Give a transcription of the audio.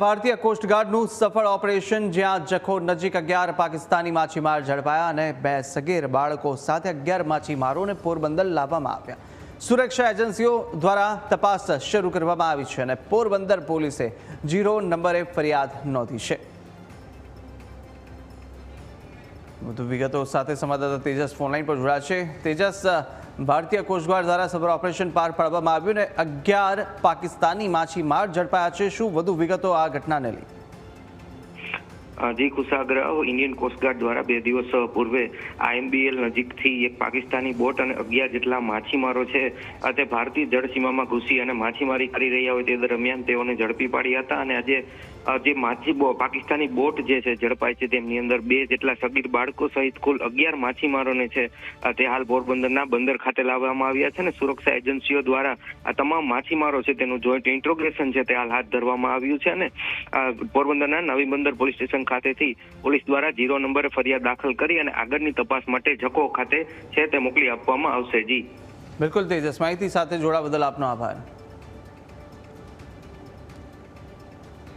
ભારતીય કોસ્ટગાર્ડનું સફળ ઓપરેશન જ્યાં જખો નજીક 11 પાકિસ્તાની માછીમાર ઝડપાયા અને 2 સગીર બાળકો સાથે 11 માછીમારોને પોરબંદર લાવવામાં આવ્યા। સુરક્ષા એજન્સીઓ દ્વારા તપાસ શરૂ કરવામાં આવી છે અને પોરબંદર પોલીસે 0 નંબરે ફરિયાદ નોંધી છે। વધુ વિગતો સાથે સંવાદદાતા તેજસ ફોનલાઈન પર જોડાયા છે। તેજસ, ભારતીય કોસ્ટગાર્ડ દ્વારા સફળ ઓપરેશન પાર પાડવામાં આવ્યું ને 11 પાકિસ્તાની માછીમાર ઝડપાયા છે। શું વધુ વિગતો આ ઘટનાને લઈ? જી કુશાગ્ર, ઇન્ડિયન કોસ્ટગાર્ડ દ્વારા 2 દિવસ પૂર્વે IMBL નજીકથી એક પાકિસ્તાની બોટ અને 11 જેટલા માછીમારો છે તે ભારતીય જળસીમામાં ઘૂસી અને માછીમારી કરી રહ્યા હોય તે દરમિયાન તેઓને ઝડપી પાડ્યા હતા અને આજે જે પાકિસ્તાની બોટ જે છે ઝડપાઈ છે તેમની અંદર 2 જેટલા સગીર બાળકો સહિત કુલ 11 માછીમારોને છે તે હાલ પોરબંદરના બંદર ખાતે લાવવામાં આવ્યા છે અને સુરક્ષા એજન્સીઓ દ્વારા આ તમામ માછીમારો છે તેનું જોઈન્ટ ઇન્ટ્રોગેશન છે તે હાલ હાથ ધરવામાં આવ્યું છે અને પોરબંદરના નવી બંદર પોલીસ સ્ટેશન ખાતેથી પોલીસ દ્વારા 0 નંબરે ફરિયાદ દાખલ કરી અને આગળની તપાસ માટે જખો ખાતે છે તે મોકલી આપવામાં આવશે। જી બિલકુલ તેજસ, માહિતી સાથે જોડાવા બદલ આપનો આભાર।